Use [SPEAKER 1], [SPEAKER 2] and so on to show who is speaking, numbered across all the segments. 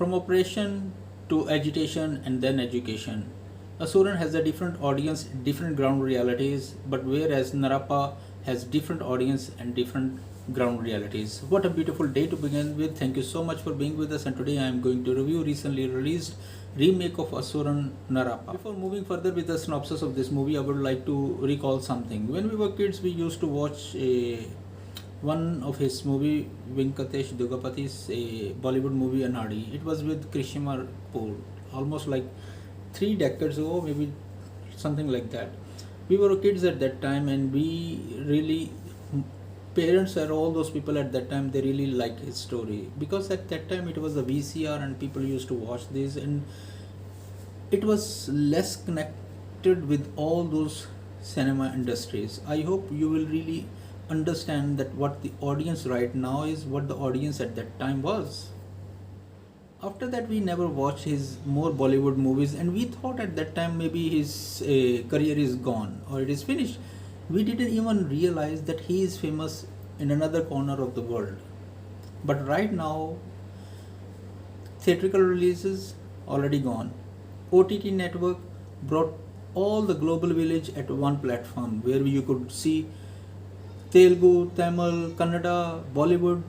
[SPEAKER 1] From operation to agitation and then education. Asuran has a different audience, different ground realities, but whereas Narappa has different audience and different ground realities. What a beautiful day to begin with. Thank you so much for being with us, and today I am going to review recently released remake of Asuran Narappa. Before moving further with the synopsis of this movie, I would like to recall something. When we were kids, we used to watch one of his movie, Venkatesh Dugapati's Bollywood movie Anadi. It was with Krishna Kapoor, almost like 3 decades ago, maybe something like that. We were kids at that time, and we really, parents and all those people at that time, they really liked his story, because at that time it was a VCR and people used to watch this, and it was less connected with all those cinema industries. I hope you will really understand that what the audience right now is, what the audience at that time was. After that, we never watched his more Bollywood movies, and we thought at that time maybe his career is gone or it is finished. We didn't even realize that he is famous in another corner of the world. But right now, theatrical releases already gone. OTT network brought all the global village at one platform where you could see Telgu, Tamil, Kannada, Bollywood,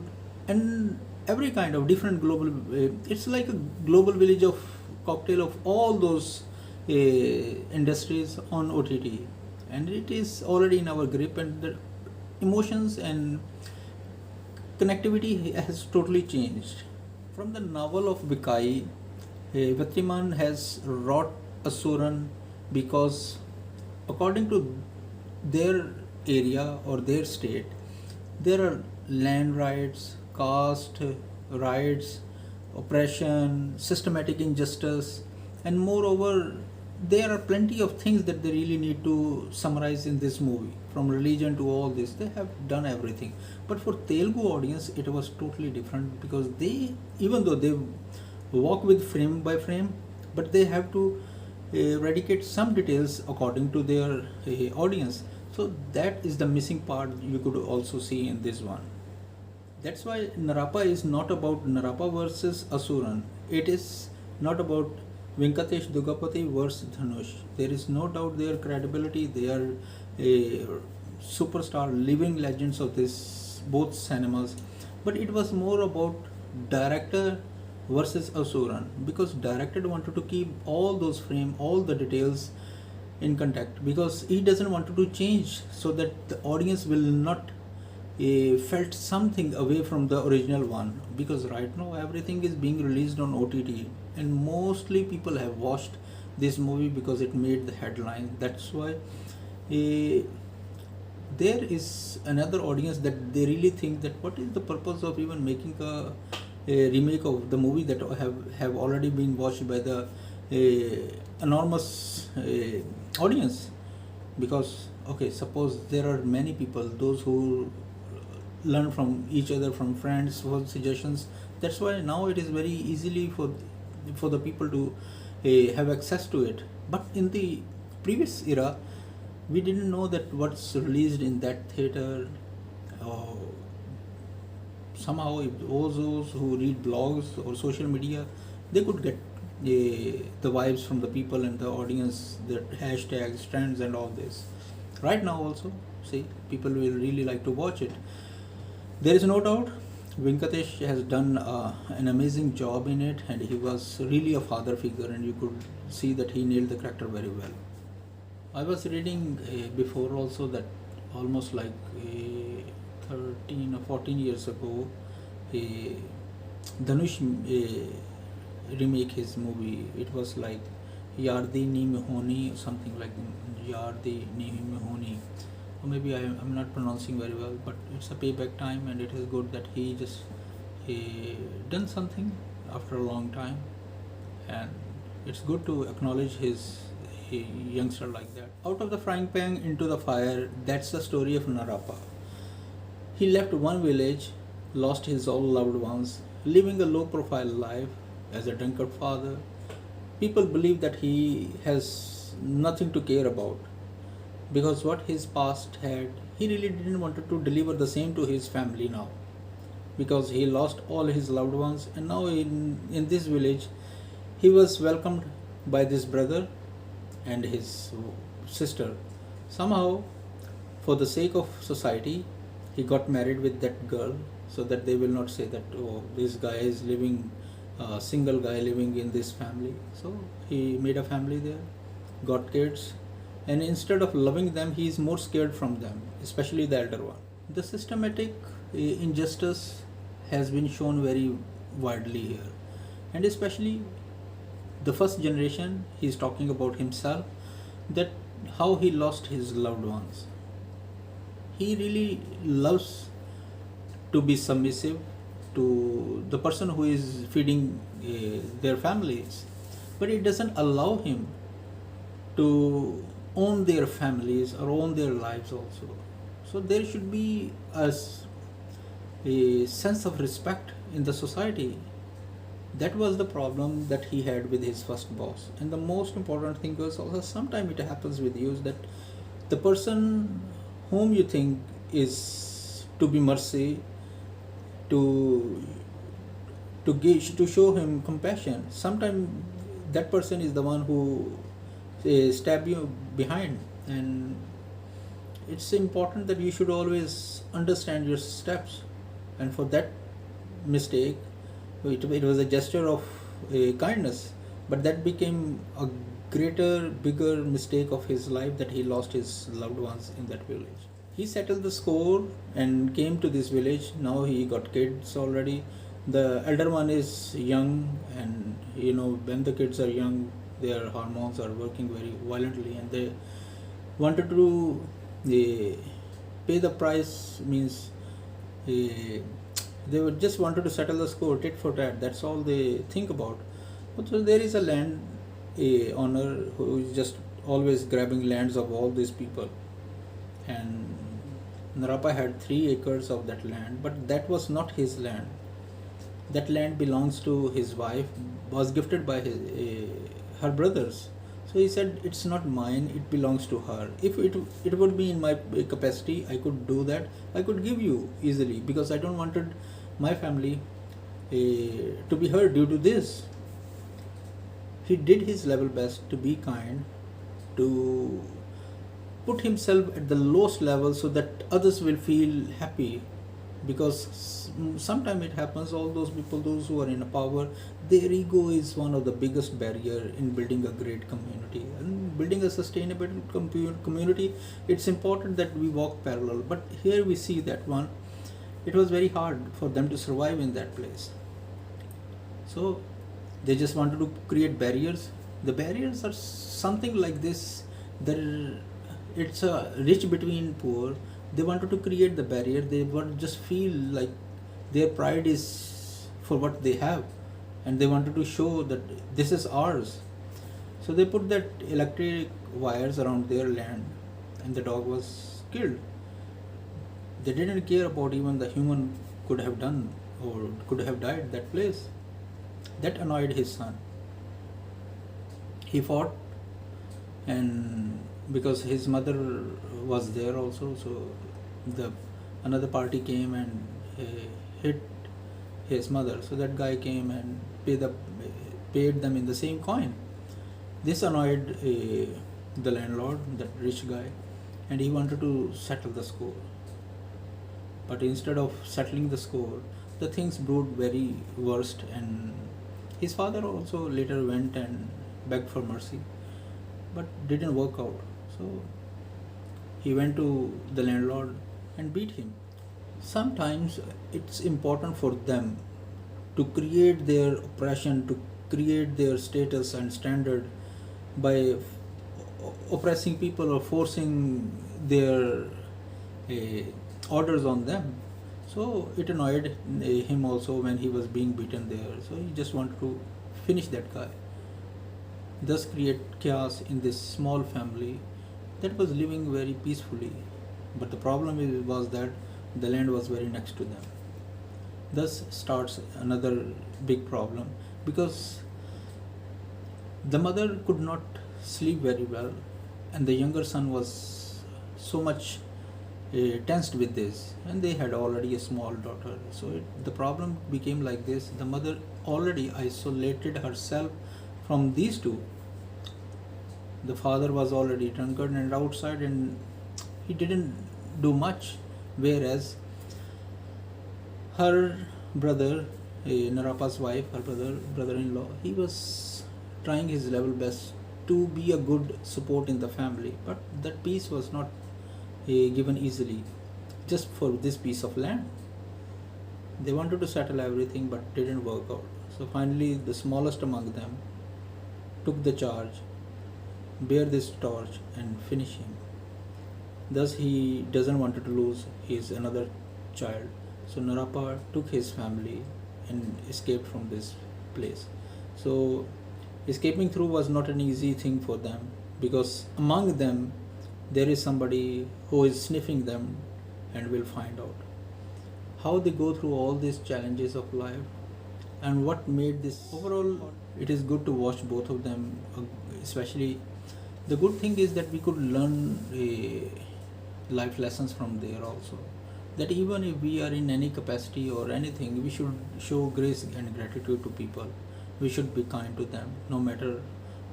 [SPEAKER 1] and every kind of different global. It's like a global village of cocktail of all those industries on OTT, and it is already in our grip, and the emotions and connectivity has totally changed. From the novel of Vekkai, Vetri Maaran has wrought Asuran because, according to their area or their state, there are land rights, caste rights, oppression, systematic injustice, and moreover, there are plenty of things that they really need to summarize in this movie. From religion to all this, they have done everything. But for Telugu audience, it was totally different, because they, even though they walk with frame by frame, but they have to eradicate some details according to their audience. So that is the missing part you could also see in this one. That's why Narappa is not about Narappa versus Asuran. It is not about Venkatesh Dugapati versus Dhanush. There is no doubt their credibility. They are a superstar, living legends of this both cinemas. But it was more about director versus Asuran, because director wanted to keep all those frame, all the details in contact, because he doesn't want to change so that the audience will not felt something away from the original one, because right now everything is being released on OTT, and mostly people have watched this movie because it made the headline. That's why there is another audience that they really think that what is the purpose of even making a remake of the movie that have already been watched by the enormous audience. Because okay, suppose there are many people, those who learn from each other, from friends, for suggestions. That's why now it is very easily for the people to have access to it. But in the previous era, we didn't know that what's released in that theater. Somehow, if all those who read blogs or social media, they could get the vibes from the people and the audience, the hashtags, trends, and all this. Right now also, see, people will really like to watch it. There is no doubt Venkatesh has done an amazing job in it, and he was really a father figure, and you could see that he nailed the character very well. I was reading before also that almost like 13 or 14 years ago, Dhanush remake his movie. It was like Yardi Ni Mehoni or something like Yardi Ni Mehoni. Or maybe I'm not pronouncing very well, but it's a payback time, and it is good that he just done something after a long time, and it's good to acknowledge his youngster like that. Out of the frying pan into the fire, that's the story of Narappa. He left one village, lost his all loved ones, living a low profile life as a drunkard father. People believe that he has nothing to care about, because what his past had, he really didn't want to deliver the same to his family now. because he lost all his loved ones, and now in this village he was welcomed by this brother and his sister. Somehow, for the sake of society, he got married with that girl, so that they will not say that, oh, this guy is living, single guy living in this family. So he made a family there, got kids, and instead of loving them, he is more scared from them, especially the elder one. The systematic injustice has been shown very widely here, and especially the first generation, he is talking about himself, that how he lost his loved ones. He really loves to be submissive to the person who is feeding their families, but it doesn't allow him to own their families or own their lives also. So there should be a sense of respect in the society. That was the problem that he had with his first boss. And the most important thing was also, sometimes it happens with you, is that the person whom you think is to be mercy, to show him compassion, sometimes that person is the one who stab you behind. And it's important that you should always understand your steps. And for that mistake, it was a gesture of kindness, but that became a greater, bigger mistake of his life, that he lost his loved ones in that village. He settled the score and came to this village. Now he got kids already. The elder one is young, and when the kids are young, their hormones are working very violently, and they wanted to pay the price, means they would just wanted to settle the score tit for tat. That's all they think about. So there is a land owner who is just always grabbing lands of all these people, and Narappa had 3 acres of that land, but that was not his land. That land belongs to his wife, was gifted by her brothers. So he said, it's not mine, it belongs to her. If it would be in my capacity, I could do that. I could give you easily, because I don't wanted my family to be hurt due to this. He did his level best to be kind, to put himself at the lowest level so that others will feel happy. Because sometimes it happens, all those people, those who are in power, their ego is one of the biggest barrier in building a great community. And building a sustainable community, it's important that we walk parallel. But here we see that one, it was very hard for them to survive in that place. So they just wanted to create barriers. The barriers are something like this, that it's a rich between poor. They wanted to create the barrier. They want just feel like their pride is for what they have, and they wanted to show that this is ours. So they put that electric wires around their land, and the dog was killed. They didn't care about even the human could have done or could have died that place. That annoyed his son. He fought, and because his mother was there also, so another party came and hit his mother. So that guy came and paid them in the same coin. This annoyed the landlord, that rich guy, and he wanted to settle the score. But instead of settling the score, the things brewed very worst, and his father also later went and begged for mercy, but didn't work out. So he went to the landlord and beat him. Sometimes it's important for them to create their oppression, to create their status and standard by oppressing people or forcing their orders on them. So it annoyed him also when he was being beaten there. So he just wanted to finish that guy. Thus create chaos in this small family that was living very peacefully. But the problem was that the land was very next to them. Thus starts another big problem, because the mother could not sleep very well, and the younger son was so much tensed with this, and they had already a small daughter. So the problem became like this: the mother already isolated herself from these two. The father was already drunkard and outside, and he didn't do much, whereas her brother, Narappa's wife, her brother-in-law, he was trying his level best to be a good support in the family, but that peace was not given easily just for this piece of land. They wanted to settle everything but didn't work out. So finally the smallest among them took the charge, bear this torch and finish him. Thus he doesn't want to lose his another child. So Narappa took his family and escaped from this place. So escaping through was not an easy thing for them, because among them there is somebody who is sniffing them and will find out how they go through all these challenges of life and what made this. Overall, it is good to watch both of them, especially the good thing is that we could learn life lessons from there also, that even if we are in any capacity or anything, we should show grace and gratitude to people. We should be kind to them no matter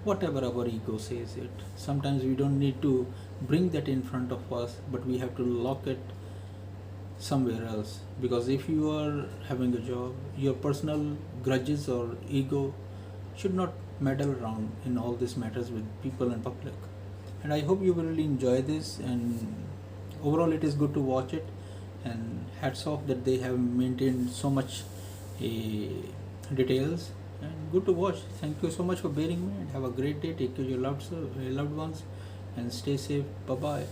[SPEAKER 1] whatever our ego says it. Sometimes we don't need to bring that in front of us, but we have to lock it somewhere else, because if you are having a job, your personal grudges or ego should not meddle around in all these matters with people and public. And I hope you will really enjoy this, and overall it is good to watch it, and hats off that they have maintained so much details, and good to watch. Thank you so much for bearing me, and have a great day. Take care of your loved ones and stay safe. Bye bye.